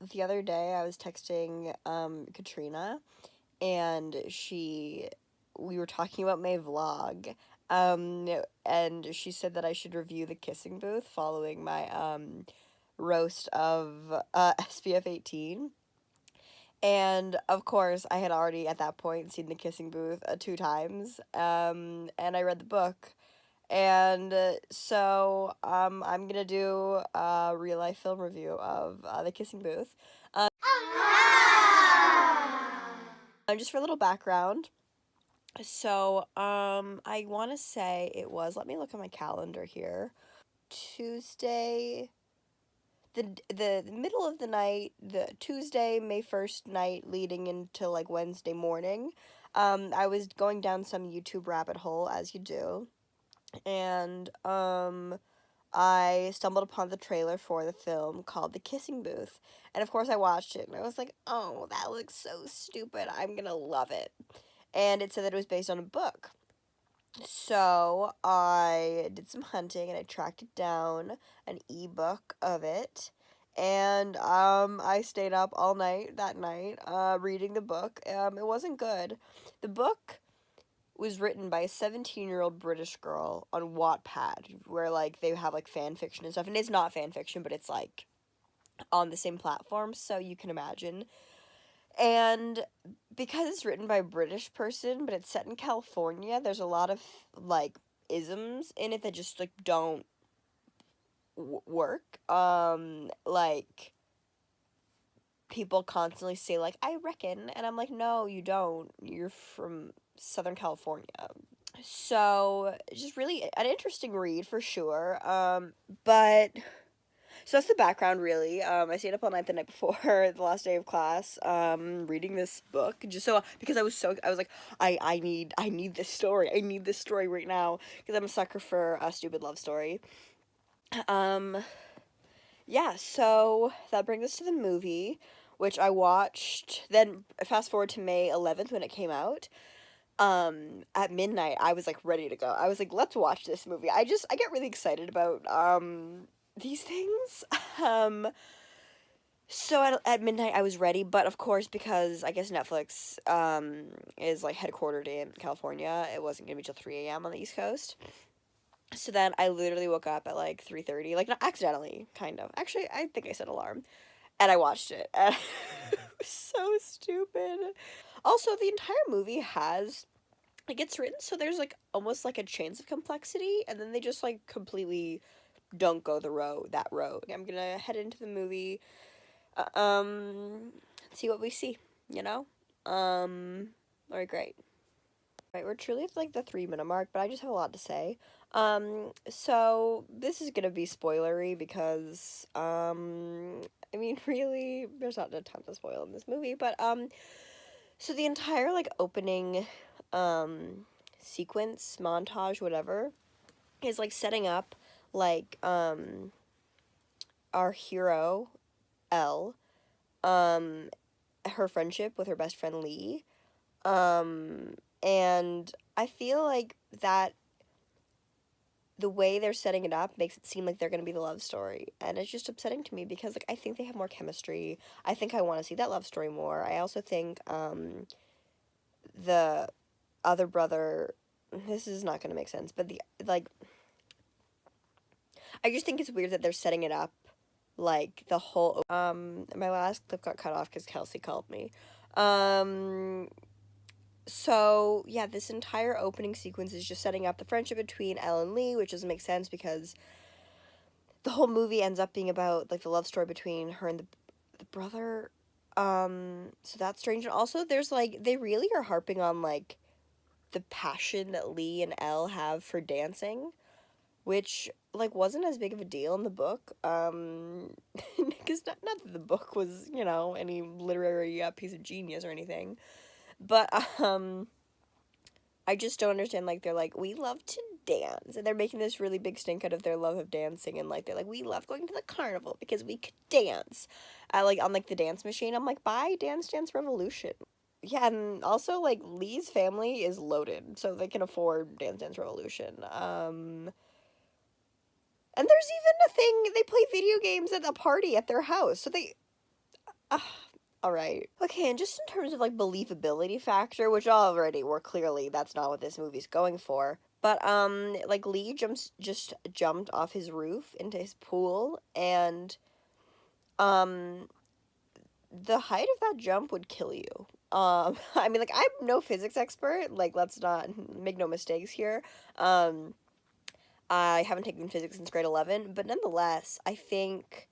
the other day I was texting Katrina, and we were talking about my vlog. And she said that I should review the kissing booth following my roast of SPF 18. And of course, I had already at that point seen the kissing booth 2 times. And I read the book. And I'm gonna do a real life film review of the kissing booth. Just for a little background. I want to say it was, let me look at my calendar here. Tuesday, the middle of the night, the Tuesday, May 1st night leading into like Wednesday morning. I was going down some YouTube rabbit hole, as you do, and I stumbled upon the trailer for the film called The Kissing Booth. And of course I watched it and I was like, "Oh, that looks so stupid. I'm going to love it." And it said that it was based on a book. So I did some hunting and I tracked it down, an ebook of it. And I stayed up all night that night reading the book. It wasn't good. The book was written by a 17-year-old British girl on Wattpad, where like they have like fan fiction and stuff. And it's not fan fiction, but it's like on the same platform, so you can imagine. And because it's written by a British person, but it's set in California, there's a lot of like isms in it that just like don't work. Like people constantly say like, "I reckon," and I'm like, "No, you don't. You're from Southern California." So just really an interesting read for sure. But so that's the background, really. I stayed up all night the night before the last day of class, reading this book, just so, because I was like, I need this story. I need this story right now, because I'm a sucker for a stupid love story. Um, yeah, so that brings us to the movie, which I watched, then fast forward to May 11th when it came out. At midnight, I was, like, ready to go. I was like, let's watch this movie. I get really excited about, these things. Um, so at midnight I was ready, but of course, because I guess Netflix is like headquartered in California, it wasn't gonna be till 3 a.m. on the East Coast. So then I literally woke up at like 3:30, like not accidentally, kind of. Actually, I think I set alarm, and I watched it, and it was so stupid. Also, the entire movie has, like, it's written so there's like almost like a chance of complexity, and then they just like completely don't go that road. I'm gonna head into the movie, um, see what we see, you know? Alright, great. Right, we're truly at like the 3 minute mark, but I just have a lot to say. So this is gonna be spoilery because, I mean, really, there's not a ton to spoil in this movie, but, so the entire, like, opening, sequence, montage, whatever, is, like, setting up, like, our hero, Elle, um, her friendship with her best friend Lee. And I feel like that the way they're setting it up makes it seem like they're going to be the love story. And it's just upsetting to me because, like, I think they have more chemistry. I think I want to see that love story more. I also think, the other brother, this is not going to make sense, but I just think it's weird that they're setting it up like the whole, my last clip got cut off because Kelsey called me. So yeah, this entire opening sequence is just setting up the friendship between Elle and Lee, which doesn't make sense because the whole movie ends up being about like the love story between her and the brother. So that's strange. And also there's like, they really are harping on like the passion that Lee and Elle have for dancing, which like wasn't as big of a deal in the book. Because not that the book was, you know, any literary piece of genius or anything, but I just don't understand, like, they're like, we love to dance, and they're making this really big stink out of their love of dancing, and, like, they're like, we love going to the carnival because we could dance, like, on, like, the dance machine. I'm like, buy Dance Dance Revolution. Yeah, and also, like, Lee's family is loaded, so they can afford Dance Dance Revolution. And there's even a thing, they play video games at a party at their house, so All right. Okay, and just in terms of like believability factor, which already we're clearly that's not what this movie's going for. But like Lee just jumped off his roof into his pool, and um the height of that jump would kill you. I mean, like, I'm no physics expert. Like, let's not make no mistakes here. Um, I haven't taken physics since grade 11, but nonetheless, I think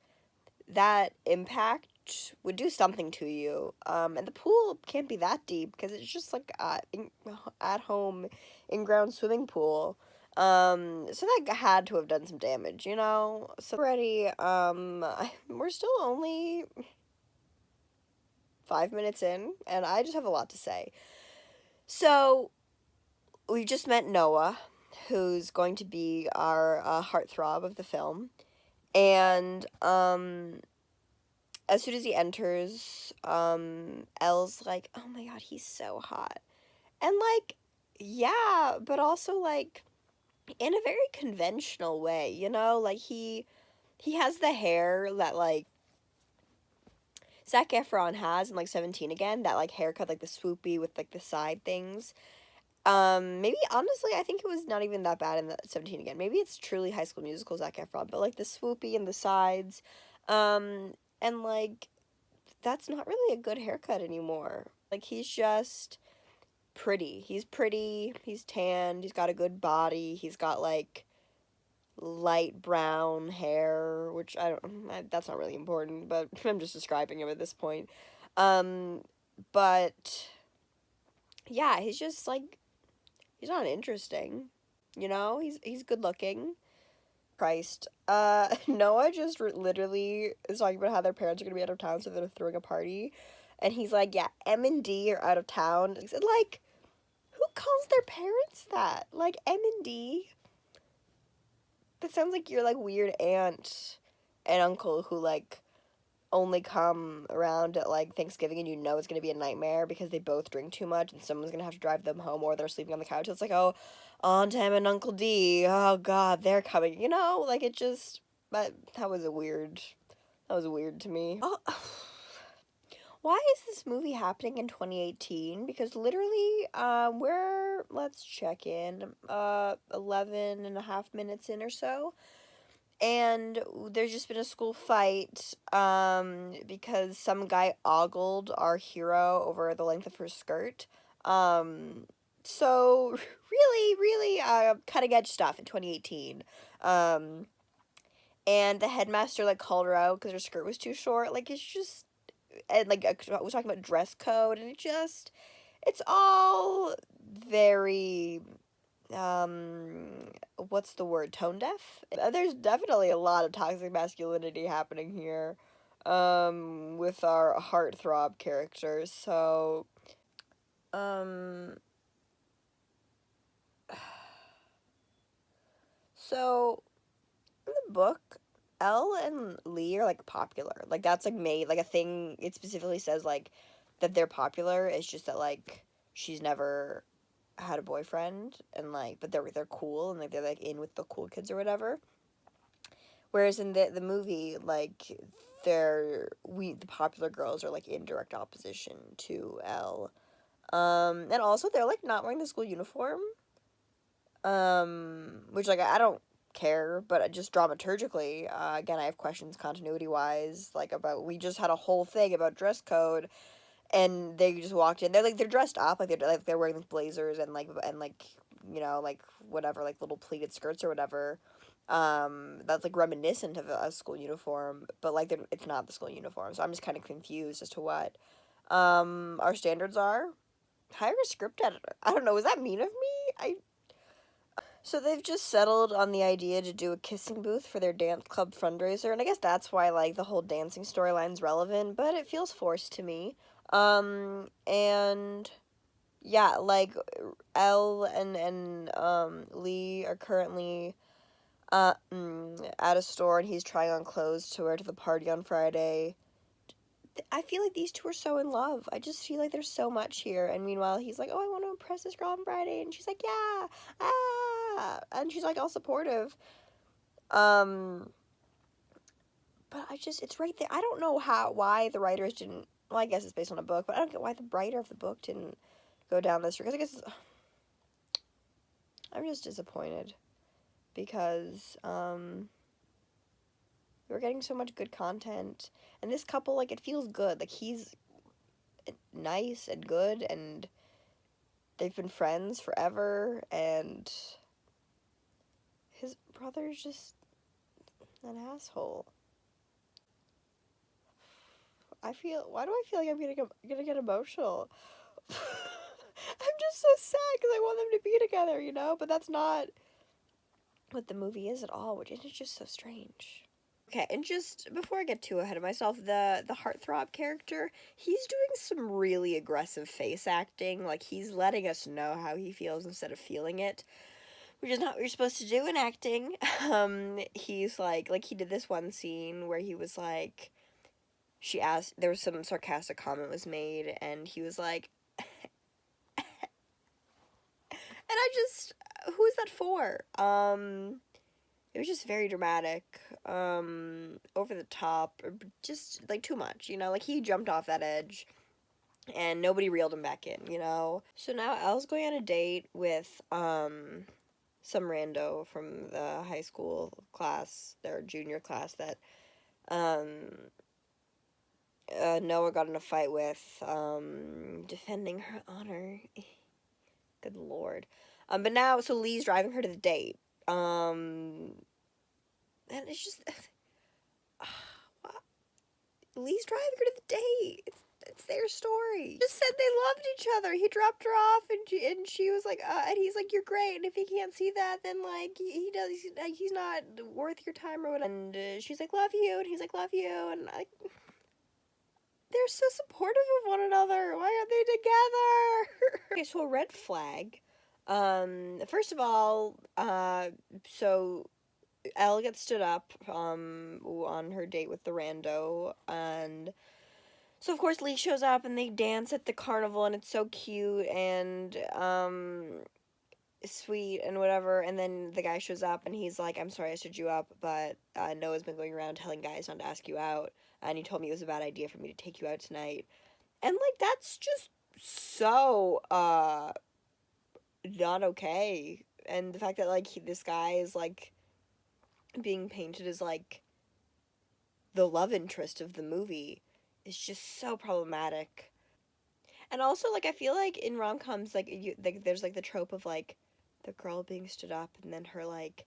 that impact would do something to you. And the pool can't be that deep because it's just like at home in ground swimming pool. So that had to have done some damage, you know? So already, we're still only 5 minutes in, and I just have a lot to say. So, we just met Noah, who's going to be our heartthrob of the film. And, as soon as he enters, Elle's like, oh my god, he's so hot. And, like, yeah, but also, like, in a very conventional way, you know? Like, he has the hair that, like, Zac Efron has in like 17 again, that like haircut, like the swoopy with like the side things. Maybe honestly, I think it was not even that bad in the 17 again. Maybe it's truly High School Musical Zac Efron, but like the swoopy and the sides, and like that's not really a good haircut anymore. Like he's just pretty. He's pretty. He's tanned. He's got a good body. He's got like light brown hair, which that's not really important, but I'm just describing him at this point. Um, but yeah, he's just like he's not interesting, you know. He's good looking. Christ, Noah just literally is talking about how their parents are gonna be out of town, so they're throwing a party, and he's like, yeah, M and D are out of town. Like, who calls their parents that? Like M and D. That sounds like your like weird aunt and uncle who like only come around at like Thanksgiving, and you know it's gonna be a nightmare because they both drink too much and someone's gonna have to drive them home or they're sleeping on the couch. It's like, oh, Aunt Em and Uncle D, oh god, they're coming. You know, like it just that was a weird that was weird to me. Oh, why is this movie happening in 2018? Because literally, we're, let's check in, 11 and a half minutes in or so. And there's just been a school fight, because some guy ogled our hero over the length of her skirt. So really, really, cutting edge stuff in 2018. And the headmaster, like, called her out because her skirt was too short. Like, it's just, and like we're talking about dress code, and it's all very what's the word, tone deaf. There's definitely a lot of toxic masculinity happening here with our heartthrob characters. Um so in the book, Elle and Lee are like popular. Like that's like made like a thing. It specifically says like that they're popular. It's just that like she's never had a boyfriend, and like but they're cool, and like they're like in with the cool kids or whatever. Whereas in the movie, like the popular girls are like in direct opposition to Elle. And also they're like not wearing the school uniform. Which like I don't care, but just dramaturgically, again, I have questions continuity wise, like about we just had a whole thing about dress code, and they just walked in. They're dressed up, like they're wearing like blazers and like you know like whatever like little pleated skirts or whatever. That's like reminiscent of a school uniform, but like it's not the school uniform. So I'm just kind of confused as to what our standards are. Hire a script editor. I don't know. Was that mean of me? So they've just settled on the idea to do a kissing booth for their dance club fundraiser, and I guess that's why like the whole dancing storyline's relevant, but it feels forced to me. And yeah, like Elle and Lee are currently at a store, and he's trying on clothes to wear to the party on Friday. I feel like these two are so in love. I just feel like there's so much here. And meanwhile, he's like, oh, I want to impress this girl on Friday. And she's like, yeah, ah. And she's like all supportive. Um, But it's right there. I don't know why the writers didn't, well, I guess it's based on a book, but I don't get why the writer of the book didn't go down this route, because I guess I'm just disappointed, because, we're getting so much good content, and this couple, like, it feels good, like, he's nice and good, and they've been friends forever, and his brother's just an asshole. Why do I feel like I'm gonna get emotional? I'm just so sad because I want them to be together, you know? But that's not what the movie is at all, which is just so strange. Okay, and just before I get too ahead of myself, the heartthrob character, he's doing some really aggressive face acting. Like, he's letting us know how he feels instead of feeling it, which is not what you're supposed to do in acting. He's like he did this one scene where he was like, she asked, there was some sarcastic comment was made, and he was like, and who is that for? It was just very dramatic, over the top, just, like, too much, you know? Like, he jumped off that edge, and nobody reeled him back in, you know? So now Elle's going on a date with, some rando from the high school class, their junior class, that, Noah got in a fight with, defending her honor. Good lord. But now, so Lee's driving her to the date. And it's just, Lee's driving her to the date. It's their story. Just said they loved each other. He dropped her off, and she was like, and he's like, you're great. And if he can't see that, then, like, he's not worth your time or whatever. And she's like, love you. And he's like, love you. And they're so supportive of one another. Why aren't they together? Okay, so a red flag. First of all, so Elle gets stood up, on her date with the rando, and so of course Lee shows up, and they dance at the carnival, and it's so cute, and, sweet, and whatever, and then the guy shows up, and he's like, I'm sorry I stood you up, but, Noah's been going around telling guys not to ask you out, and he told me it was a bad idea for me to take you out tonight, and, like, that's just so, not okay, and the fact that, like, this guy is, like, being painted as, like, the love interest of the movie is just so problematic. And also, like, I feel like in rom-coms, like, there's, like, the trope of, like, the girl being stood up, and then her, like,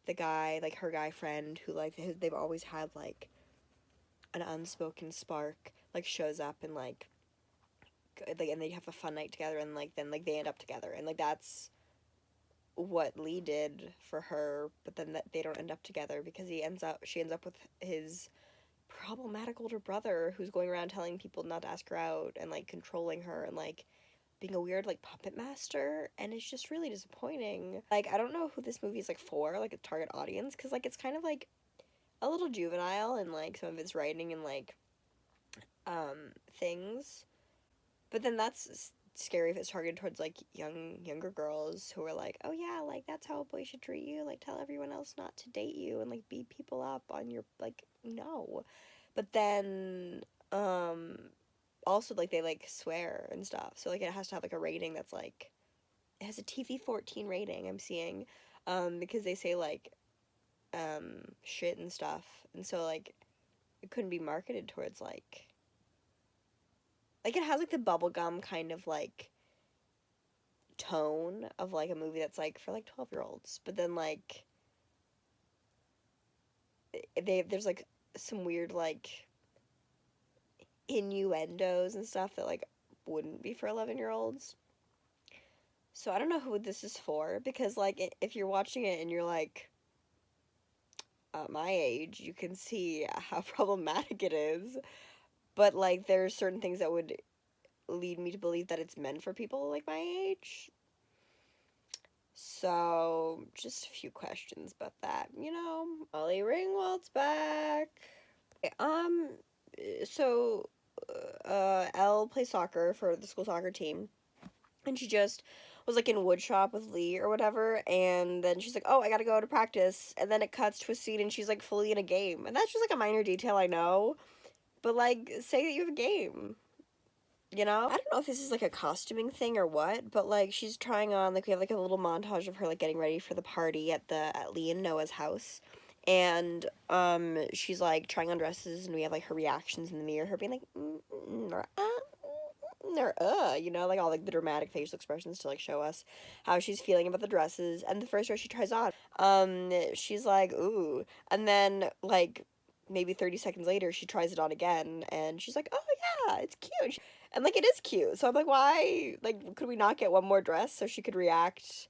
the guy, like, her guy friend, who, like, they've always had, like, an unspoken spark, like, shows up, and, like, and they have a fun night together, and, like, then, like, they end up together, and, like, that's what Lee did for her, but then they don't end up together, because she ends up with his problematic older brother, who's going around telling people not to ask her out, and, like, controlling her, and, like, being a weird, like, puppet master, and it's just really disappointing. Like, I don't know who this movie is, like, for, like, a target audience, because, like, it's kind of, like, a little juvenile in, like, some of its writing and, like, things, but then that's scary if it's targeted towards, like, younger girls who are like, oh yeah, like, that's how a boy should treat you, like, tell everyone else not to date you, and, like, beat people up on your, like, no. But then, also, like, they, like, swear and stuff, so, like, it has to have, like, a rating that's, like, it has a TV-14 rating, I'm seeing, because they say, like, shit and stuff, and so, like, it couldn't be marketed towards, like, it has, like, the bubblegum kind of, like, tone of, like, a movie that's, like, for, like, 12-year-olds, but then, like, there's, like, some weird, like, innuendos and stuff that, like, wouldn't be for 11-year-olds. So I don't know who this is for, because, like, if you're watching it and you're, like, my age, you can see how problematic it is, but, like, there's certain things that would lead me to believe that it's meant for people, like, my age. So, just a few questions about that, you know? Molly Ringwald's back. Elle plays soccer for the school soccer team, and she just was like in woodshop with Lee or whatever, and then she's like, oh, I gotta go to practice, and then it cuts to a scene and she's like fully in a game, and that's just like a minor detail, I know, but like, say that you have a game, you know? I don't know if this is like a costuming thing or what, but like she's trying on, like we have like a little montage of her like getting ready for the party at Lee and Noah's house, and she's like trying on dresses, and we have like her reactions in the mirror, her being like you know, like all like the dramatic facial expressions to like show us how she's feeling about the dresses. And the first dress she tries on, she's like, ooh, and then like maybe 30 seconds later she tries it on again and she's like, oh yeah, it's cute. And like it is cute. So I'm like, why, like, could we not get one more dress so she could react?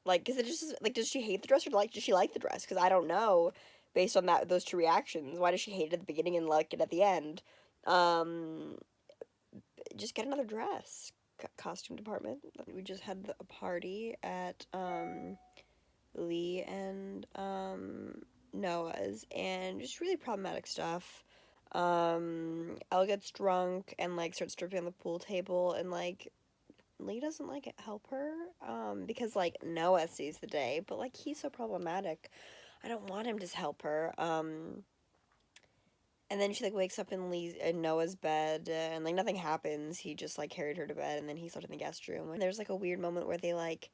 Like, is it just like, does she hate the dress, or like does she like the dress? Because I don't know, based on those two reactions, why does she hate it at the beginning and like it at the end? um just get another dress. Costume department. We just had a party at Lee and Noah's, and just really problematic stuff. Elle gets drunk and like starts stripping on the pool table, and like Lee doesn't like it, help her because like Noah sees the day, but like he's so problematic. I don't want him to help her. And then she like wakes up in Noah's bed, and like nothing happens. He just like carried her to bed, and then he slept in the guest room. And there's like a weird moment where they like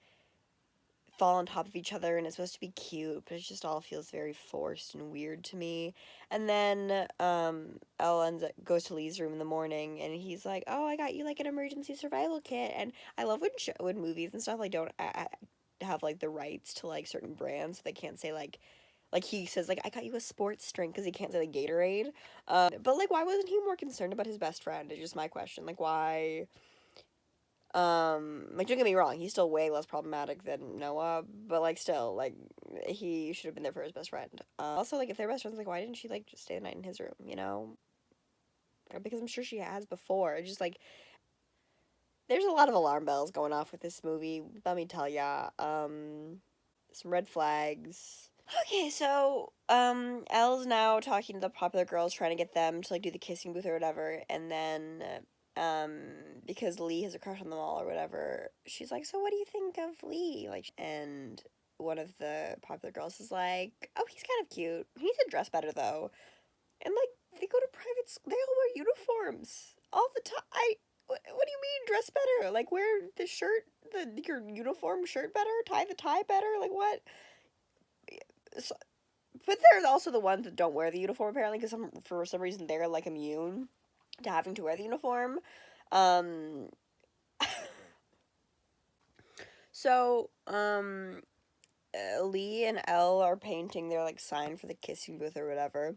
fall on top of each other, and it's supposed to be cute, but it just all feels very forced and weird to me. And then Elle goes to Lee's room in the morning, and he's like, "Oh, I got you like an emergency survival kit." And I love when movies and stuff like don't have like the rights to like certain brands, so they can't say like he says like, I got you a sports drink, because he can't say like Gatorade. But like, why wasn't he more concerned about his best friend? Is just my question. Like, why? Like, don't get me wrong, he's still way less problematic than Noah, but like still, like, he should have been there for his best friend. Also, like, if they're best friends, like, why didn't she like just stay the night in his room, you know? Because I'm sure she has before. It's just like, there's a lot of alarm bells going off with this movie, let me tell ya. Some red flags. Okay, so, Elle's now talking to the popular girls, trying to get them to, like, do the kissing booth or whatever, and then, because Lee has a crush on them all or whatever, she's like, so what do you think of Lee? Like, and one of the popular girls is like, oh, he's kind of cute. He needs to dress better, though. And, like, they go to private school, they all wear uniforms all the time. What do you mean, dress better? Like, wear the shirt, your uniform shirt better? Tie the tie better? Like, what? So, but they're also the ones that don't wear the uniform, apparently, because for some reason they're like immune to having to wear the uniform. Um, so, Lee and Elle are painting their like sign for the kissing booth or whatever,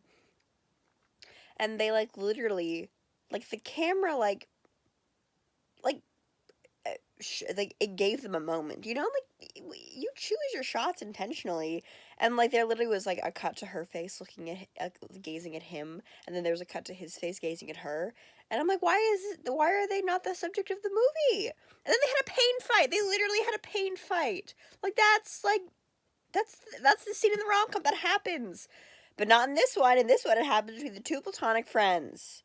and they like literally, like the camera like it gave them a moment, you know, like you choose your shots intentionally, and like there literally was like a cut to her face looking at gazing at him, and then there was a cut to his face gazing at her, and I'm like, why are they not the subject of the movie? And then they had a pain fight. They literally had a pain fight. Like that's the scene in the rom-com that happens, but not in this one. In this one, it happens between the two platonic friends.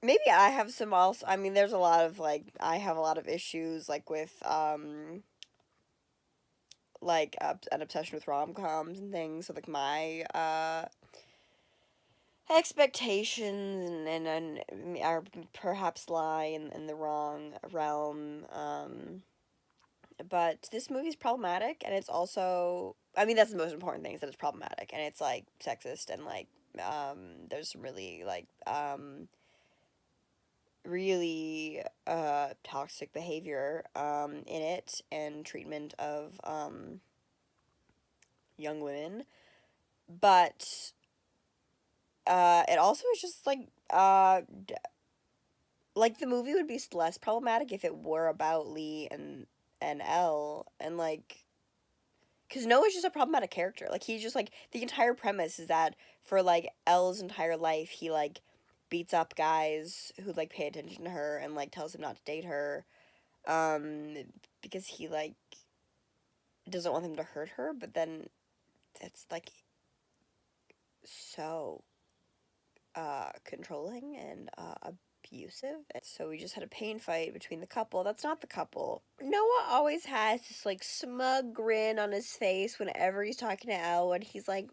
Maybe I have some also, I mean, there's a lot of, like, I have a lot of issues, like, with, like, an obsession with rom-coms and things, so, like, my, expectations and are perhaps lie in the wrong realm, but this movie's problematic, and it's also, I mean, that's the most important thing, is that it's problematic, and it's, like, sexist, and, like, there's some really, like, really toxic behavior in it, and treatment of young women, but it also is just like the movie would be less problematic if it were about Lee and Elle, and like, because Noah's just a problematic character. Like, he's just like, the entire premise is that for like Elle's entire life, he like beats up guys who like pay attention to her and like tells him not to date her, um because he like doesn't want them to hurt her, but then it's like so controlling and abusive. So we just had a pain fight between the couple. That's not the couple. Noah always has this like smug grin on his face whenever he's talking to Elle, and he's like,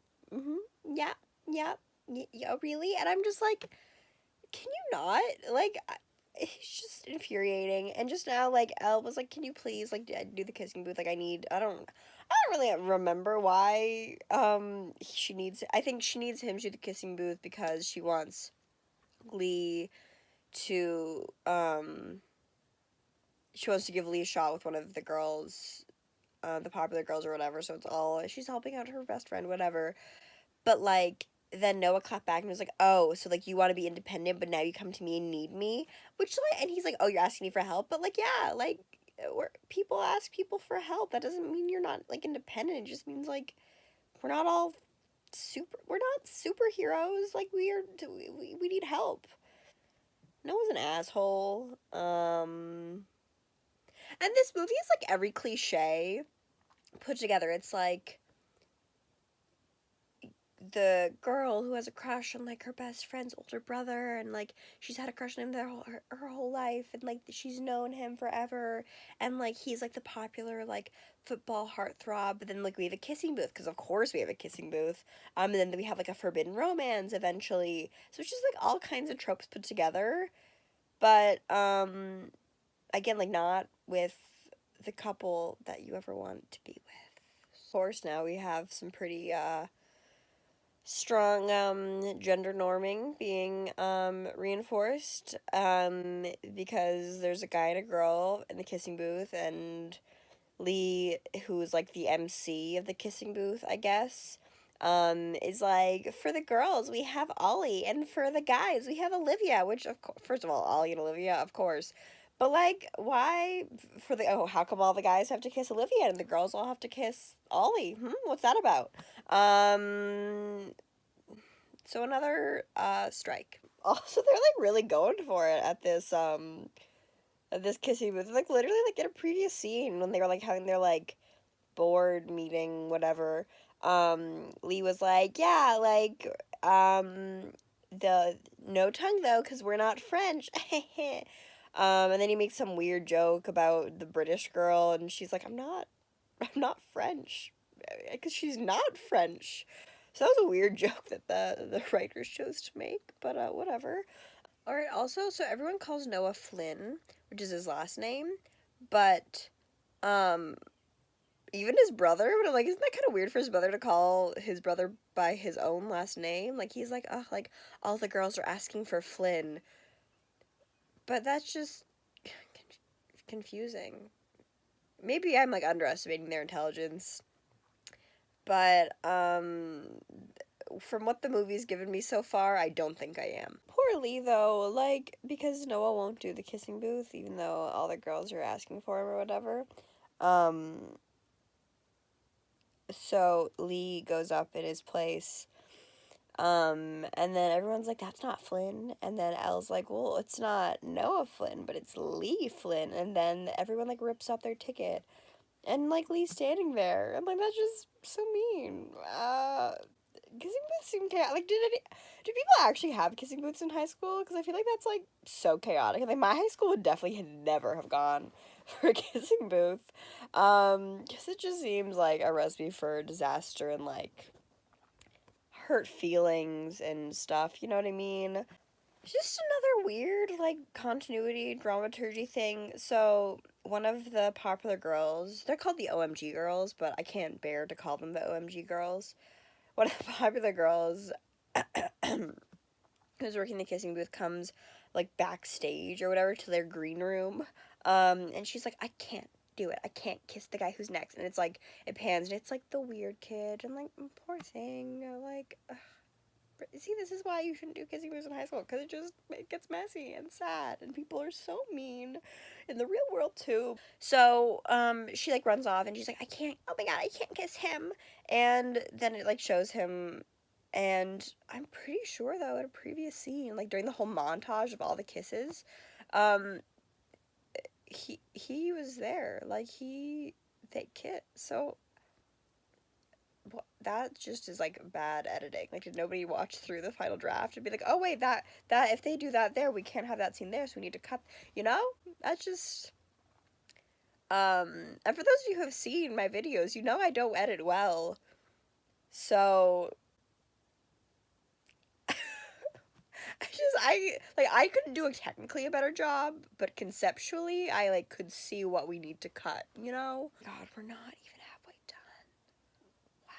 yeah, yeah, yeah, really? And I'm just like, can you not? Like, it's just infuriating. And just now, like, Elle was like, can you please, like, do the kissing booth? Like, I don't really remember why, I think she needs him to do the kissing booth because she wants Lee to, she wants to give Lee a shot with one of the girls, the popular girls or whatever, so it's all, she's helping out her best friend, whatever. But, like, then Noah clapped back and was like, oh, so, like, you want to be independent, but now you come to me and need me? Which, like, and he's like, oh, you're asking me for help? But, like, yeah, like, people ask people for help. That doesn't mean you're not, like, independent. It just means, like, we're not superheroes. Like, we need help. Noah's an asshole. And this movie is, like, every cliche put together. It's, like, the girl who has a crush on, like, her best friend's older brother, and, like, she's had a crush on him her whole life, and, like, she's known him forever, and, like, he's, like, the popular, like, football heartthrob. But then, like, we have a kissing booth, because of course we have a kissing booth, and then we have, like, a forbidden romance eventually. So it's just, like, all kinds of tropes put together, but, again, like, not with the couple that you ever want to be with. Of course, now we have some pretty, strong gender norming being reinforced, because there's a guy and a girl in the kissing booth, and Lee, who's like the MC of the kissing booth, I guess, is like, for the girls we have Ollie, and for the guys we have Olivia, which, of course, first of all, Ollie and Olivia, of course. But, like, why how come all the guys have to kiss Olivia and the girls all have to kiss Ollie? What's that about? So another strike. Also, they're like really going for it at this kissing booth. Like, literally, like, in a previous scene when they were like having their like board meeting, whatever. Lee was like, yeah, like, the no tongue though, because we're not French. And then he makes some weird joke about the British girl, and she's like, I'm not French, because she's not French. So that was a weird joke that the writers chose to make, but whatever. All right. Also, so everyone calls Noah Flynn, which is his last name, but um, even his brother. But I'm like, isn't that kind of weird for his brother to call his brother by his own last name? Like, he's like, oh, like, all the girls are asking for Flynn, but that's just confusing. Maybe I'm like underestimating their intelligence, but from what the movie's given me so far, I don't think I am. Poor Lee, though, like, because Noah won't do the kissing booth, even though all the girls are asking for him or whatever. So Lee goes up in his place, and then everyone's like, that's not Flynn, and then Elle's like, well, it's not Noah Flynn, but it's Lee Flynn, and then everyone, like, rips up their ticket, and, like, Lee's standing there, and, like, that's just so mean. Kissing booths seem chaotic. Like, do people actually have kissing booths in high school? Because I feel like that's, like, so chaotic. Like, my high school would definitely never have gone for a kissing booth. Because it just seems like a recipe for disaster and, like, hurt feelings and stuff. You know what I mean? Just another weird, like, continuity dramaturgy thing. So, one of the popular girls, they're called the OMG Girls, but I can't bear to call them the OMG Girls. One of the popular girls who's working the kissing booth comes, like, backstage or whatever to their green room, and she's like, I can't do it. I can't kiss the guy who's next. And it's like, it pans, and it's like the weird kid, and like, poor thing, like, see, this is why you shouldn't do kissing booths in high school, because it gets messy and sad, and people are so mean in the real world too. So she like runs off, and she's like, I can't, oh my god, I can't kiss him. And then it like shows him, and I'm pretty sure though, in a previous scene, like during the whole montage of all the kisses, he was there, like they kissed. So that just is like bad editing. Like, did nobody watch through the final draft and be like, oh wait, that if they do that there, we can't have that scene there, so we need to cut. You know, that's just. And for those of you who have seen my videos, you know I don't edit well, so I couldn't do technically a better job, but conceptually I like could see what we need to cut, you know? God, we're not even halfway done. Wow.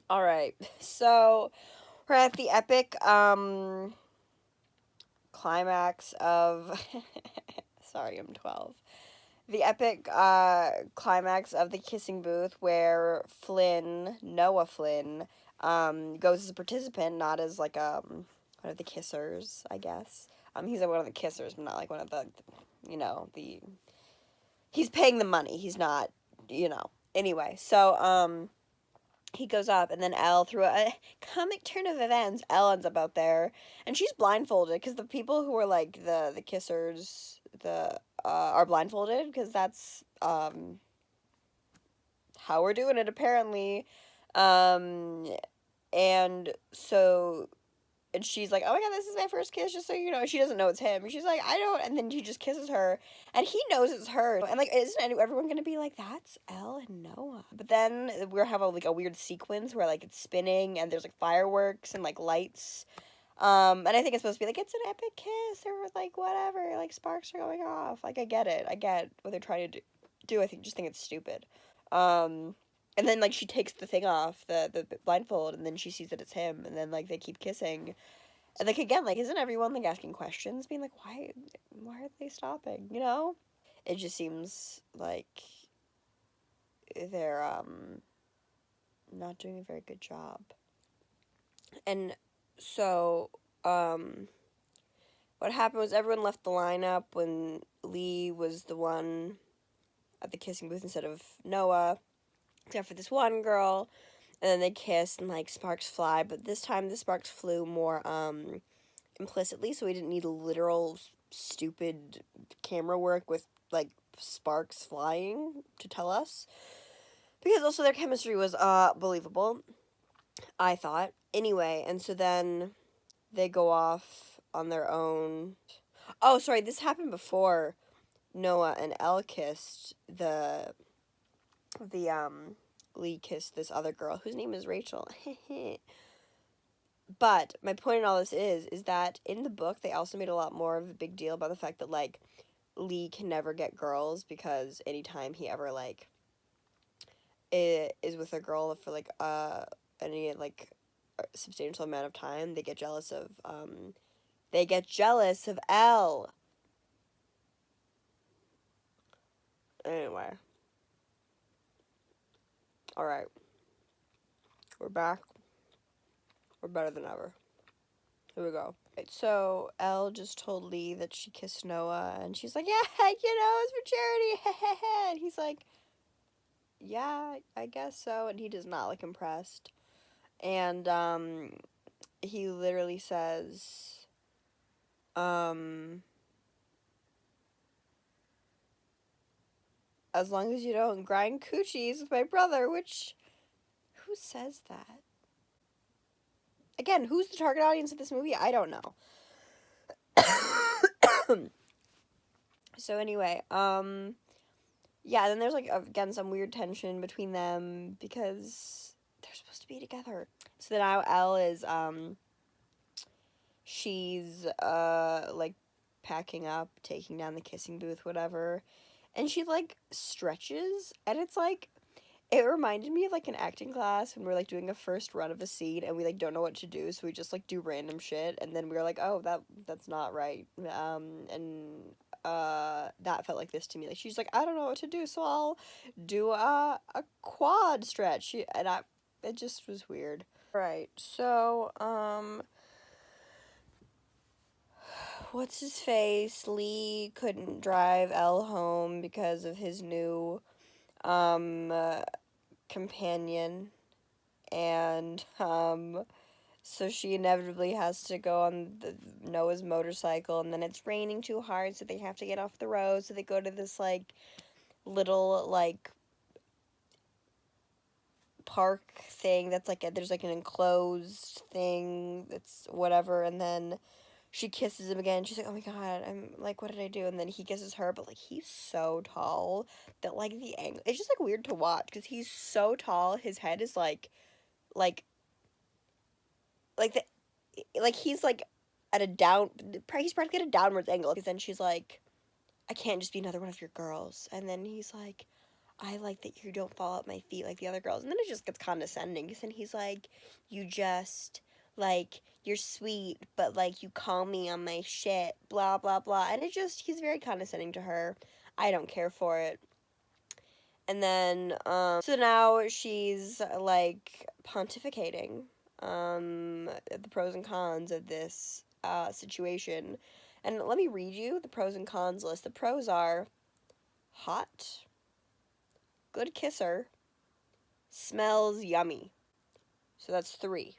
All right. So, we're at the epic climax of sorry, I'm 12. The epic climax of the kissing booth where Noah Flynn, goes as a participant, not as like one of the kissers, I guess. He's like one of the kissers, but not like one of the, you know, he's paying the money. He's not, you know. Anyway, so he goes up, and then Elle, through a comic turn of events, Elle ends up out there, and she's blindfolded because the people who are like the kissers, are blindfolded because that's how we're doing it apparently, and so. And she's like, oh my god, this is my first kiss, just so you know. She doesn't know it's him. She's like, I don't. And then he just kisses her. And he knows it's her. And, like, isn't everyone going to be like, that's Elle and Noah? But then we're having, like, a weird sequence where, like, it's spinning and there's, like, fireworks and, like, lights. And I think it's supposed to be, like, it's an epic kiss or, like, whatever. Like, sparks are going off. Like, I get it. I get what they're trying to do. I just think it's stupid. And then, like, she takes the thing off, the blindfold, and then she sees that it's him, and then, like, they keep kissing. And, like, again, like, isn't everyone, like, asking questions, being like, why are they stopping, you know? It just seems like they're, not doing a very good job. And so, what happened was everyone left the lineup when Lee was the one at the kissing booth instead of Noah, except for this one girl. And then they kiss and, like, sparks fly, but this time the sparks flew more implicitly, so we didn't need literal stupid camera work with, like, sparks flying to tell us. Because also their chemistry was believable, I thought. Anyway, and so then they go off on their own. Oh, sorry, this happened before Noah and Elle kissed Lee kissed this other girl whose name is Rachel. But my point in all this is that in the book they also made a lot more of a big deal about the fact that, like, Lee can never get girls because anytime he ever, like, is with a girl for, like, any, like, substantial amount of time, they get jealous of Elle. Anyway. Alright. We're back. We're better than ever. Here we go. Right, so Elle just told Lee that she kissed Noah, and she's like, yeah, you know, it's for charity. And he's like, yeah, I guess so. And he does not look impressed. And he literally says, as long as you don't grind coochies with my brother, which, who says that? Again, who's the target audience of this movie? I don't know. So anyway, yeah, then there's, like, again, some weird tension between them because they're supposed to be together. So now Elle is, she's, like, packing up, taking down the kissing booth, whatever, and she, like, stretches, and it's, like, it reminded me of, like, an acting class when we're, like, doing a first run of a scene, and we, like, don't know what to do, so we just, like, do random shit, and then we were like, oh, that's not right, that felt like this to me. Like, she's like, I don't know what to do, so I'll do a quad stretch, and it just was weird. Right, so, what's his face? Lee couldn't drive Elle home because of his new, companion, and, So she inevitably has to go on Noah's motorcycle, and then it's raining too hard, so they have to get off the road. So they go to this like little like park thing that's like there's like an enclosed thing that's whatever, and then she kisses him again. She's like, "Oh my god, I'm like, what did I do?" And then he kisses her, but like he's so tall that like the angle, it's just like weird to watch because he's so tall. His head is like like the like he's like at a down. He's practically at a downwards angle. Because then she's like, "I can't just be another one of your girls." And then he's like, "I like that you don't fall at my feet like the other girls." And then it just gets condescending because then he's like, "You just, like, you're sweet, but, like, you call me on my shit, blah, blah, blah." And it just, he's very condescending to her. I don't care for it. And then, so now she's, like, pontificating, the pros and cons of this, situation. And let me read you the pros and cons list. The pros are hot, good kisser, smells yummy. So that's 3.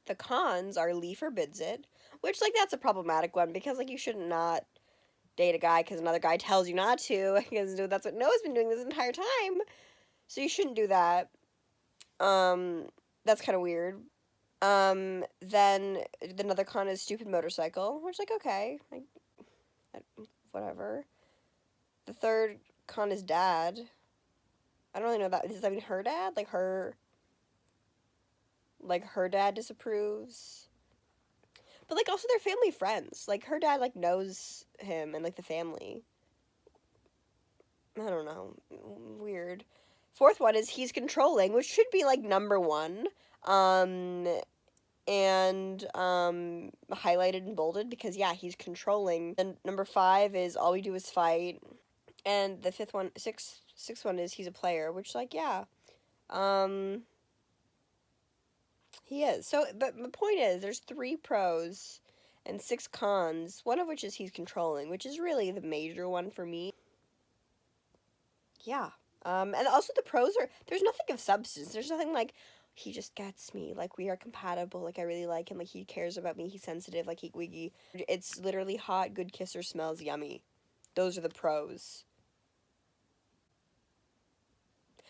The cons are Lee forbids it, which, like, that's a problematic one because, like, you should not date a guy because another guy tells you not to, because that's what Noah's been doing this entire time. So you shouldn't do that. That's kind of weird. Then another con is stupid motorcycle, which, like, okay, like, whatever. The third con is dad. I don't really know that. Does that mean her dad? Like her dad disapproves. But like also they're family friends. Like her dad like knows him and like the family. I don't know. Weird. Fourth one is he's controlling, which should be like number 1. And highlighted and bolded because yeah, he's controlling. And number 5 is all we do is fight. And the sixth one is he's a player, which like yeah. He is. So, but the point is, there's 3 pros and 6 cons, one of which is he's controlling, which is really the major one for me. Yeah. And also the pros are, there's nothing of substance. There's nothing like, he just gets me, like, we are compatible, like, I really like him, like, he cares about me, he's sensitive, like, it's literally hot, good kisser, smells yummy. Those are the pros.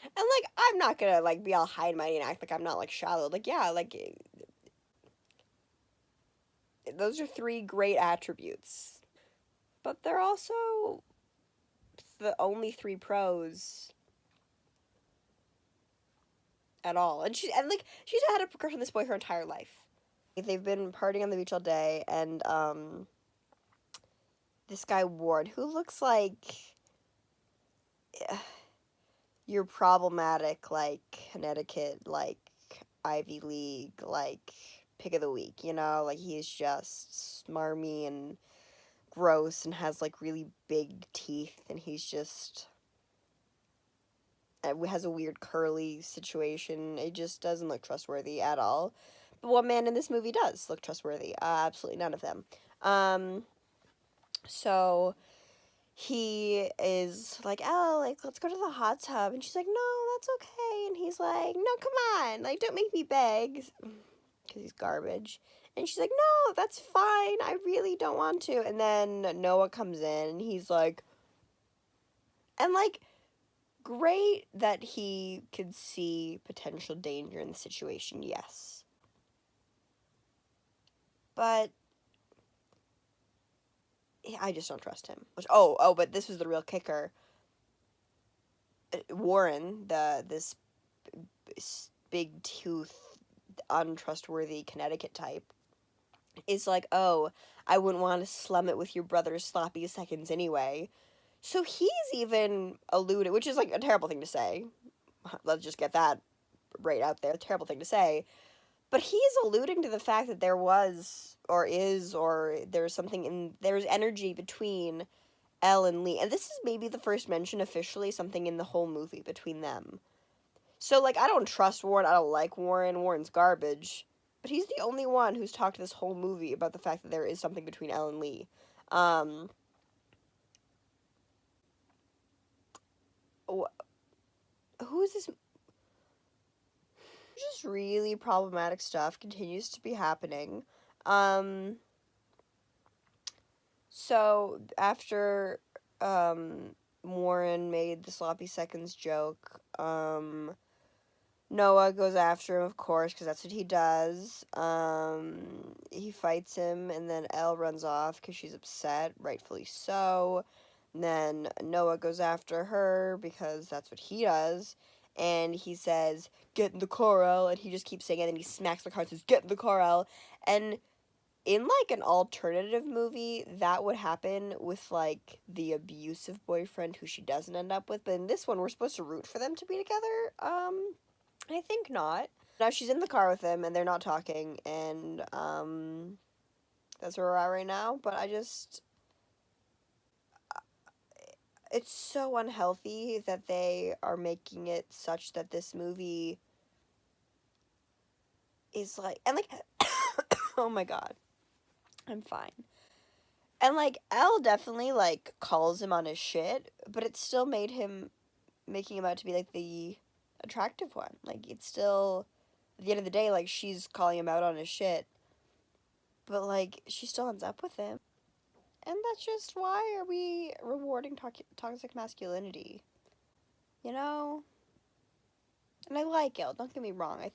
And, like, I'm not gonna, like, be all high and mighty and act like I'm not, like, shallow. Like, yeah, like, those are 3 great attributes. But they're also the only 3 pros at all. And she's had a crush on this boy her entire life. They've been partying on the beach all day, and this guy Ward, who looks like you're problematic, like Connecticut, like Ivy League, like pick of the week, you know? Like he's just smarmy and gross and has like really big teeth, and he's just has a weird curly situation. It just doesn't look trustworthy at all. But one man in this movie does look trustworthy. Absolutely none of them. So he is like, "Oh, like, let's go to the hot tub." And she's like, "No, that's okay." And he's like, "No, come on. Like, don't make me beg." Because he's garbage. And she's like, "No, that's fine. I really don't want to." And then Noah comes in, and he's like, and like, great that he could see potential danger in the situation, yes. But I just don't trust him. But this was the real kicker. Warren, this big tooth, untrustworthy Connecticut type, is like, "Oh, I wouldn't want to slum it with your brother's sloppy seconds anyway." So he's even alluded, which is like a terrible thing to say. Let's just get that right out there. Terrible thing to say. But he's alluding to the fact that there was, or is, or there's there's energy between Elle and Lee. And this is maybe the first mention officially, something in the whole movie between them. So, like, I don't trust Warren. I don't like Warren. Warren's garbage. But he's the only one who's talked this whole movie about the fact that there is something between Elle and Lee. Who is this? Just really problematic stuff continues to be happening. So after Warren made the sloppy seconds joke, Noah goes after him, of course, because that's what he does. He fights him, and then Elle runs off because she's upset, rightfully so. And then Noah goes after her because that's what he does. And he says, "Get in the car, Elle," and he just keeps saying it, and he smacks the car and says, "Get in the car, Elle." And in, like, an alternative movie, that would happen with, like, the abusive boyfriend who she doesn't end up with. But in this one, we're supposed to root for them to be together. I think not. Now she's in the car with him, and they're not talking, and, that's where we're at right now. But it's so unhealthy that they are making it such that this movie is, like, and, like, oh my god, I'm fine. And, like, Elle definitely, like, calls him on his shit, but it still made him, making him out to be, like, the attractive one. Like, it's still, at the end of the day, like, she's calling him out on his shit, but, like, she still ends up with him. And that's just, why are we rewarding toxic masculinity? You know? And I like Elle, don't get me wrong. I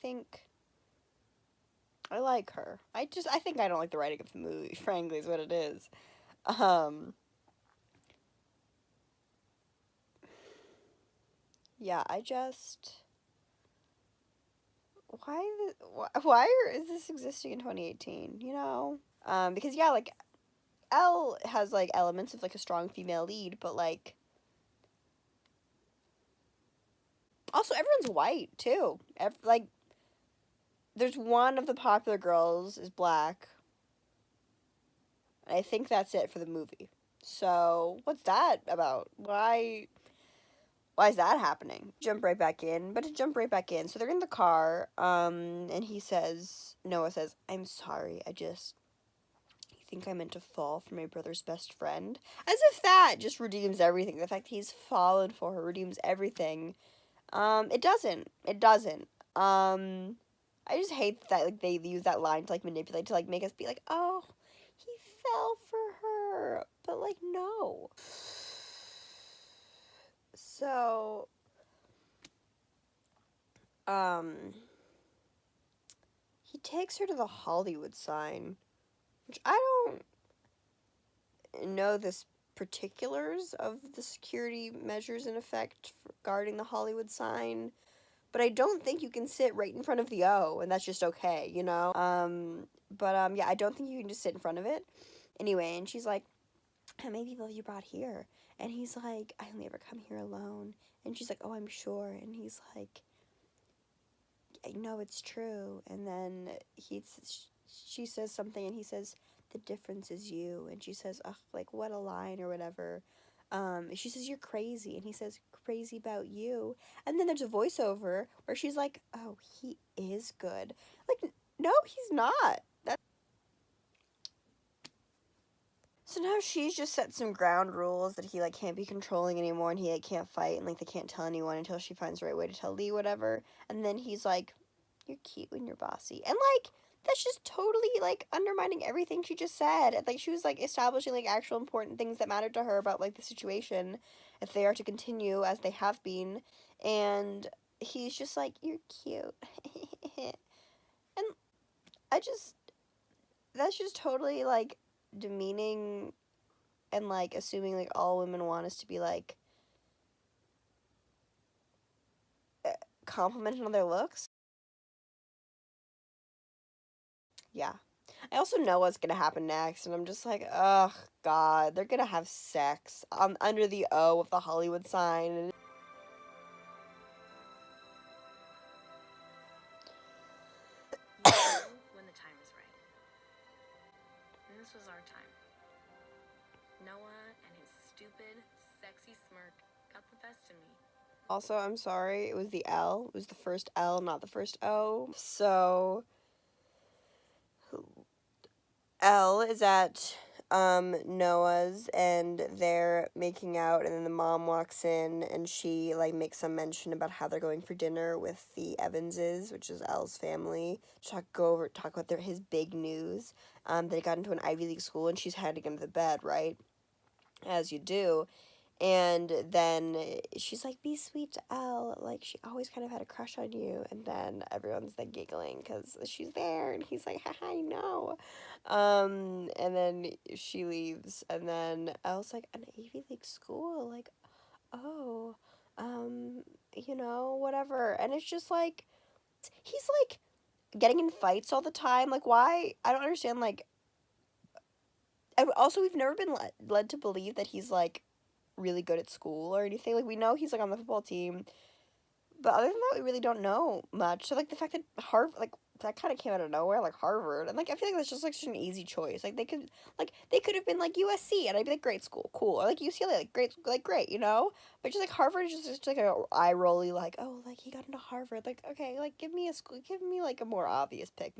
like her. I think I don't like the writing of the movie, frankly, is what it is. Yeah, why is this existing in 2018, you know? Because, yeah, like, Elle has, like, elements of, like, a strong female lead, but, like, also, everyone's white, too. Like, there's one of the popular girls is black. And I think that's it for the movie. So, what's that about? Why is that happening? Jump right back in. But to jump right back in, so they're in the car, and Noah says, "I'm sorry, you think I meant to fall for my brother's best friend?" As if that just redeems everything. The fact that he's fallen for her redeems everything. It doesn't. It doesn't. I just hate that, like, they use that line to, like, manipulate, to, like, make us be like, oh, he fell for her. But, like, no. So, he takes her to the Hollywood sign, which I don't know the particulars of the security measures in effect regarding the Hollywood sign, but I don't think you can sit right in front of the O, and that's just okay, you know? Yeah, I don't think you can just sit in front of it. Anyway, and she's like, "How many people have you brought here?" And he's like, "I only ever come here alone." And she's like, "Oh, I'm sure." And he's like, "I know it's true." And then she says something, and he says, "The difference is you." And she says, "Ugh, like, what a line," or whatever. She says, "You're crazy." And he says, "Crazy about you." And then there's a voiceover where she's like, "Oh, he is good." Like, no, he's not. So now she's just set some ground rules that he, like, can't be controlling anymore, and he, like, can't fight, and, like, they can't tell anyone until she finds the right way to tell Lee, whatever. And then he's like, "You're cute when you're bossy." And, like, that's just totally, like, undermining everything she just said. And, like, she was, like, establishing, like, actual important things that mattered to her about, like, the situation, if they are to continue as they have been. And he's just like, "You're cute." And that's just totally, like, demeaning, and, like, assuming, like, all women want is to be, like, complimented on their looks. Yeah. I also know what's gonna happen next, and I'm just like, ugh, God, they're gonna have sex under the O of the Hollywood sign. And when the time is right. And this was our time. Noah and his stupid, sexy smirk got the best of me. Also, I'm sorry, it was the L. It was the first L, not the first O. So, Elle is at Noah's, and they're making out, and then the mom walks in, and she, like, makes some mention about how they're going for dinner with the Evanses, which is Elle's family. Talk about his big news. They got into an Ivy League school, and she's heading him to bed, right? As you do. And then she's like, be sweet to Elle. Like, she always kind of had a crush on you. And then everyone's like giggling because she's there. And he's like, haha, I know. And then she leaves. And then Elle's like, an Ivy League school? Like, oh, whatever. And it's just like, he's like getting in fights all the time. Like, why? I don't understand. Like, and also, we've never been led to believe that he's like really good at school or anything. Like, we know he's like on the football team, but other than that, we really don't know much. So, like, the fact that Harvard, like, that kind of came out of nowhere, like Harvard, and like I feel like that's just like such an easy choice. Like, they could have been like USC, and I'd be like, great school, cool, or like UCLA, like great, But just like Harvard is just like a eye rolly, like, oh, like he got into Harvard, like, okay, like give me a school, give me like a more obvious pick.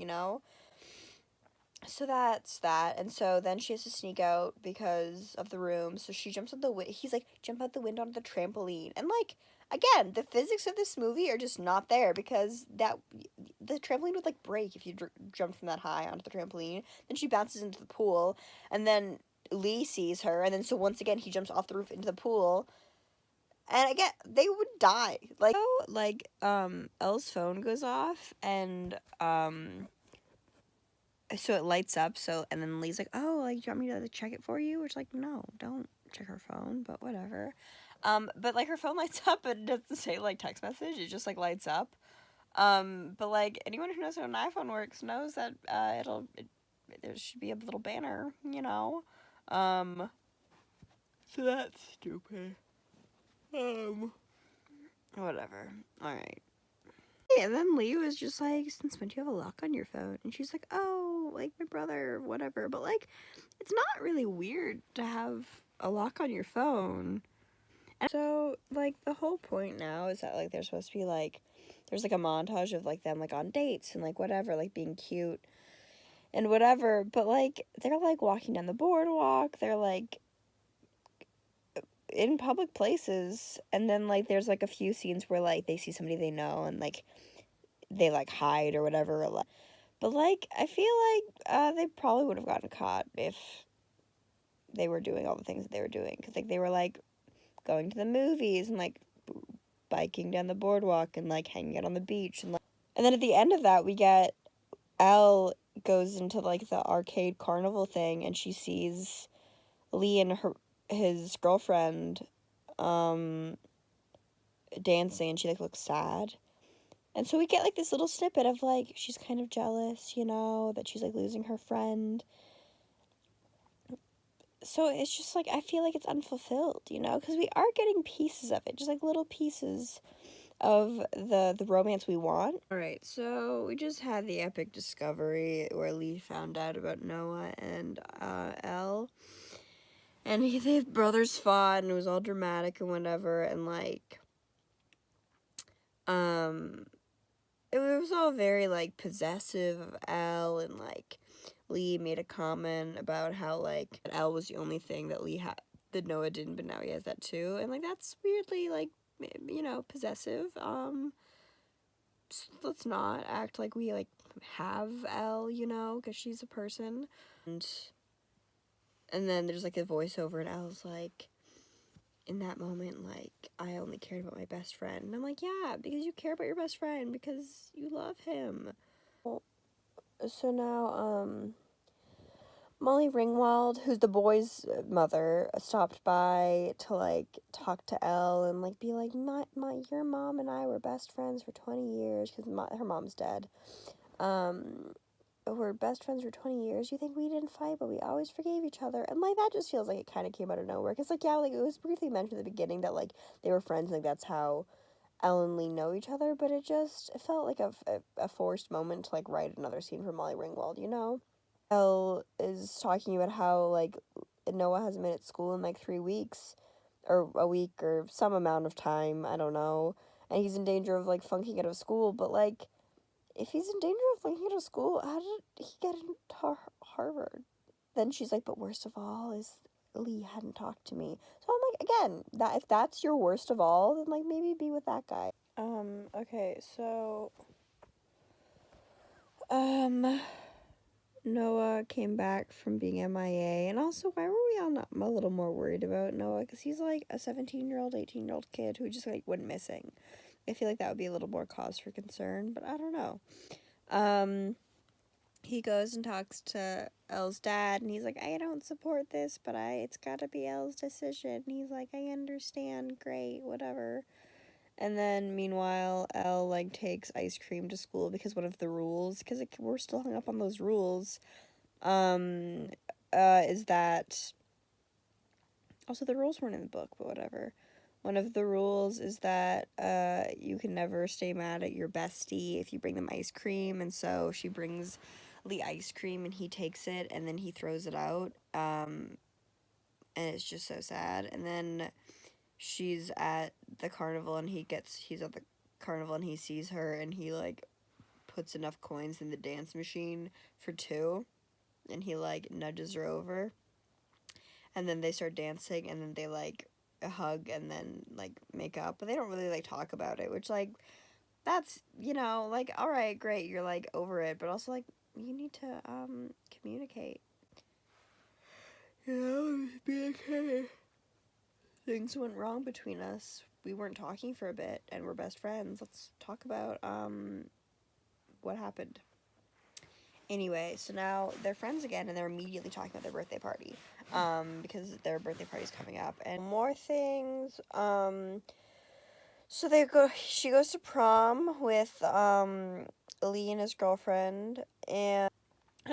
So that's that, and so then she has to sneak out because of the room. So she jumps out the he's like, jump out the window onto the trampoline, and like, again, the physics of this movie are just not there because the trampoline would like break if you jumped from that high onto the trampoline. Then she bounces into the pool, and then Lee sees her, and then so once again he jumps off the roof into the pool, and again they would die. Elle's phone goes off, and so it lights up. So, and then Lee's like, oh, like, do you want me to like, check it for you? Which, like, no, don't check her phone, but whatever. But like her phone lights up, and it doesn't say like text message, it just like lights up. But like anyone who knows how an iPhone works knows that there should be a little banner. Um so that's stupid. Whatever. Alright. And then Lee was just like, since when do you have a lock on your phone? And she's like, oh, like my brother, whatever. But like, it's not really weird to have a lock on your phone. And so, like, the whole point now is that, like, they're supposed to be, like, there's, like, a montage of, like, them, like, on dates and, like, whatever, like, being cute and whatever. But, like, they're, like, walking down the boardwalk. They're, like, in public places. And then, like, there's, like, a few scenes where, like, they see somebody they know and, like, they, like, hide or whatever. But, like, I feel like they probably would have gotten caught if they were doing all the things that they were doing. Because, like, they were, like, going to the movies and, like, biking down the boardwalk and, like, hanging out on the beach. And then at the end of that, we get Elle goes into, like, the arcade carnival thing, and she sees Lee and his girlfriend dancing, and she, like, looks sad. And so we get, like, this little snippet of, like, she's kind of jealous, that she's, like, losing her friend. So it's just, like, I feel like it's unfulfilled, because we are getting pieces of it, just, like, little pieces of the romance we want. Alright, so we just had the epic discovery where Lee found out about Noah and Elle. And the brothers fought, and it was all dramatic and whatever, and, like, it was all very, like, possessive of Elle, and, like, Lee made a comment about how, like, Elle was the only thing that Lee had that Noah didn't, but now he has that too, and, like, that's weirdly, like, possessive. Let's not act like we, like, have Elle, because she's a person. And then there's, like, a voiceover, and Elle's like, in that moment, like, I only cared about my best friend. And I'm like, yeah, because you care about your best friend, because you love him. So now, Molly Ringwald, who's the boy's mother, stopped by to, like, talk to Elle and, like, be like, your mom and I were best friends for 20 years, because her mom's dead. We're best friends for 20 years. You think we didn't fight, but we always forgave each other. And, like, that just feels like it kind of came out of nowhere. Because, like, yeah, like, it was briefly mentioned at the beginning that, like, they were friends, and, like, that's how Elle and Lee know each other. But it felt like a forced moment to, like, write another scene for Molly Ringwald. Elle is talking about how, like, Noah hasn't been at school in, like, 3 weeks. Or a week, or some amount of time. I don't know. And he's in danger of, like, flunking out of school. But, like, if he's in danger of flunking out of school, how did he get into Harvard? Then she's like, but worst of all is Lee hadn't talked to me. So I'm like, again, that if that's your worst of all, then like maybe be with that guy. Okay, so Noah came back from being MIA, and also why were we all not a little more worried about Noah? Because he's like a 17-year-old, 18-year-old kid who just like went missing. I feel like that would be a little more cause for concern, but I don't know. He goes and talks to Elle's dad, and he's like, I don't support this, but it's gotta be Elle's decision. And he's like, I understand, great, whatever. And then, meanwhile, Elle, like, takes ice cream to school because one of the rules, because we're still hung up on those rules, is that, also the rules weren't in the book, but whatever. One of the rules is that, you can never stay mad at your bestie if you bring them ice cream, and so she brings Lee ice cream, and he takes it, and then he throws it out, and it's just so sad. And then she's at the carnival, and he's at the carnival, and he sees her, and he like puts enough coins in the dance machine for two, and he like nudges her over, and then they start dancing, and then they like hug, and then like make up, but they don't really like talk about it, which like that's, like, all right, great, you're like over it, but also like you need to communicate, be okay. Things went wrong between us. We weren't talking for a bit, and we're best friends. Let's talk about what happened. Anyway, so now they're friends again, and they're immediately talking about their birthday party, because their birthday party's coming up, and more things. So she goes to prom with Lee and his girlfriend, and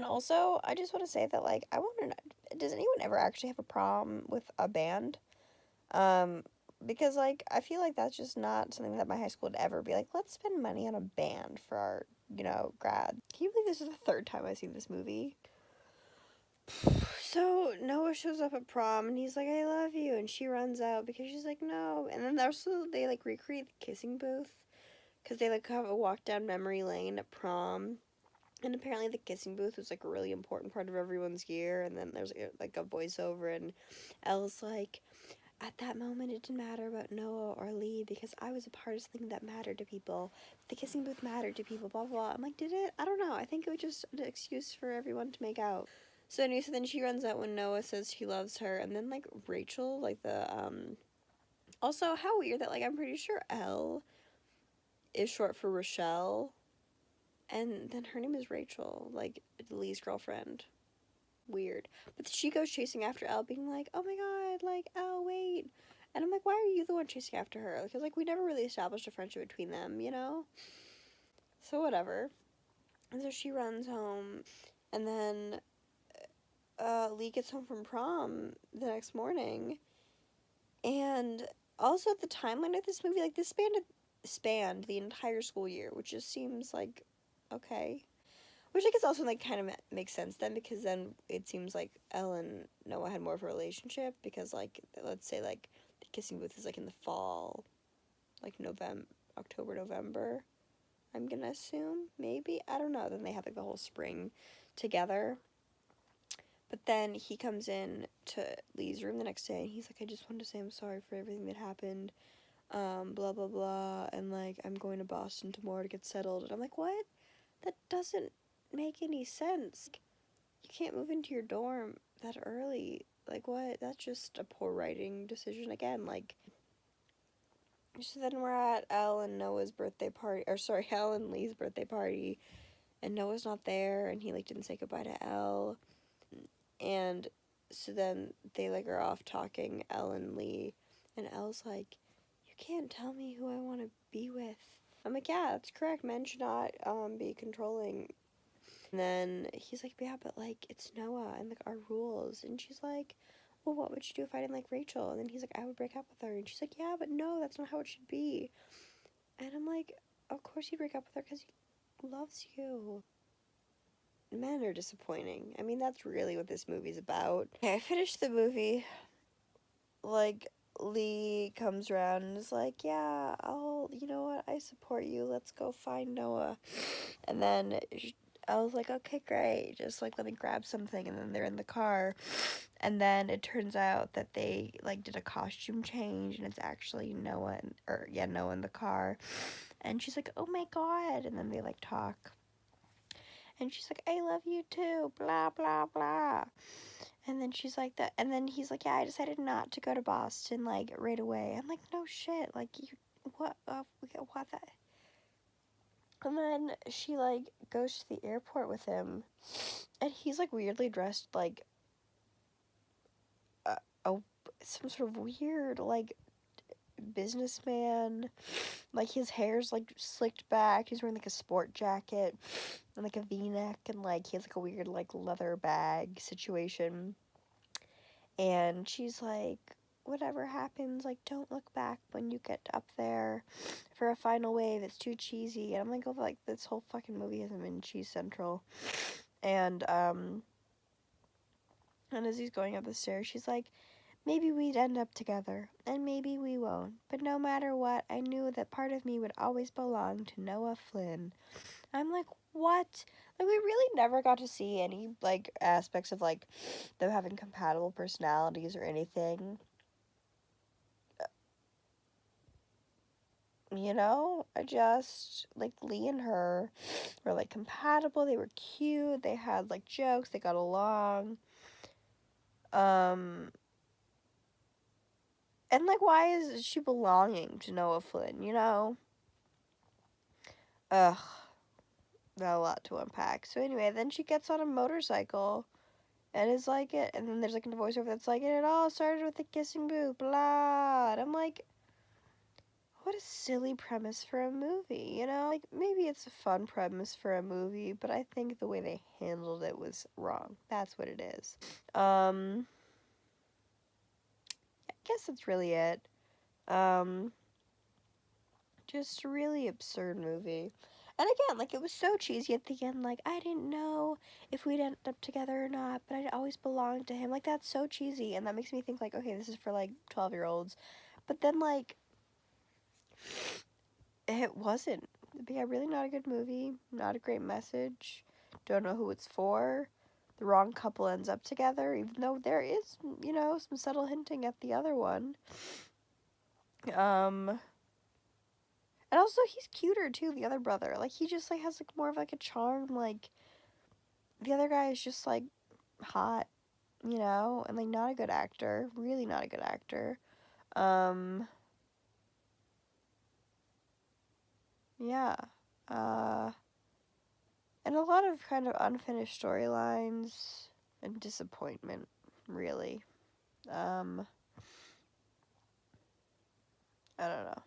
also I just want to say that like I want to know, does anyone ever actually have a prom with a band? Because like I feel like that's just not something that my high school would ever be like, let's spend money on a band for our, grad. Can you believe this is the third time I've seen this movie? So Noah shows up at prom, and he's like, I love you, and she runs out because she's like, no. And then also they like recreate the kissing booth, because they like have a walk down memory lane at prom. And apparently the kissing booth was like a really important part of everyone's year. And then there's like a voiceover, and Elle's like, at that moment, it didn't matter about Noah or Lee because I was a part of something that mattered to people. The kissing booth mattered to people, blah, blah, blah. I'm like, did it? I don't know. I think it was just an excuse for everyone to make out. So anyway, so then she runs out when Noah says he loves her. And then, like, Rachel, like, also, how weird that, like, I'm pretty sure Elle is short for Rochelle. And then her name is Rachel, like, Lee's girlfriend. Weird. But she goes chasing after Elle, being like, oh my god, like, Elle, wait. And I'm like, why are you the one chasing after her? Because, like, we never really established a friendship between them, So, whatever. And so she runs home, and then Lee gets home from prom the next morning. And also, the timeline of this movie, like, this spanned the entire school year, which just seems like, okay. Which I guess also like kind of makes sense then, because then it seems like Elle and Noah had more of a relationship, because like let's say like the kissing booth is like in the fall, like October, November. I'm gonna assume, maybe, I don't know. Then they have like the whole spring together. But then he comes in to Lee's room the next day, and he's like, I just wanted to say I'm sorry for everything that happened, blah blah blah, and like I'm going to Boston tomorrow to get settled. And I'm like, what? That doesn't make any sense. You can't move into your dorm that early. Like, what? That's just a poor writing decision again. Like, so then we're at Elle and Noah's birthday party, or sorry, Elle and Lee's birthday party, and Noah's not there, and he like didn't say goodbye to Elle, and so then they like are off talking, Elle and Lee, and Elle's like, you can't tell me who I want to be with. I'm like, yeah, that's correct. Men should not be controlling. And then he's like, yeah, but like it's Noah and like our rules. And she's like, well, what would you do if I didn't like Rachel? And then he's like, I would break up with her. And she's like, yeah, but no, that's not how it should be. And I'm like, of course you break up with her because he loves you. Men are disappointing. I mean, that's really what this movie's about. Okay, I finished the movie. Like, Lee comes around and is like, yeah, you know what, I support you. Let's go find Noah. And then I was like, okay, great. Just like let me grab something, and then they're in the car. And then it turns out that they like did a costume change, and it's actually Noah Noah in the car. And she's like, "Oh my god." And then they like talk. And she's like, "I love you too." Blah blah blah. And then she's like that, and then he's like, "Yeah, I decided not to go to Boston like right away." I'm like, "No shit, like you, what, what the?" And then she like goes to the airport with him, and he's like weirdly dressed like a, a some sort of weird like businessman. Like his hair's like slicked back. He's wearing like a sport jacket and like a V-neck, and like he has like a weird like leather bag situation. And she's like, whatever happens, like, don't look back when you get up there for a final wave. It's too cheesy. And I'm like, oh, like, this whole fucking movie hasn't been cheese central. And as he's going up the stairs, she's like, maybe we'd end up together, and maybe we won't. But no matter what, I knew that part of me would always belong to Noah Flynn. I'm like, what? Like, we really never got to see any, like, aspects of, like, them having compatible personalities or anything. You know? I just, like, Lee and her were, like, compatible. They were cute. They had, like, jokes. They got along. And, like, why is she belonging to Noah Flynn, you know? Ugh. Not a lot to unpack. So, anyway, then she gets on a motorcycle. And it's like it, and then there's like a voiceover that's like, and it all started with a kissing booth, blah. And I'm like, what a silly premise for a movie, you know? Like, maybe it's a fun premise for a movie, but I think the way they handled it was wrong. That's what it is. I guess that's really it. Just a really absurd movie. And again, like, it was so cheesy at the end. Like, I didn't know if we'd end up together or not, but I'd always belonged to him. Like, that's so cheesy. And that makes me think, like, okay, this is for, like, 12-year-olds. But then, like, it wasn't. But yeah, really not a good movie. Not a great message. Don't know who it's for. The wrong couple ends up together, even though there is, you know, some subtle hinting at the other one. And also, he's cuter too. The other brother, like, he just like has like more of like a charm. Like, the other guy is just like hot, you know, and like not a good actor. Really not a good actor. Yeah. Uh, and a lot of kind of unfinished storylines and disappointment. Really. I don't know.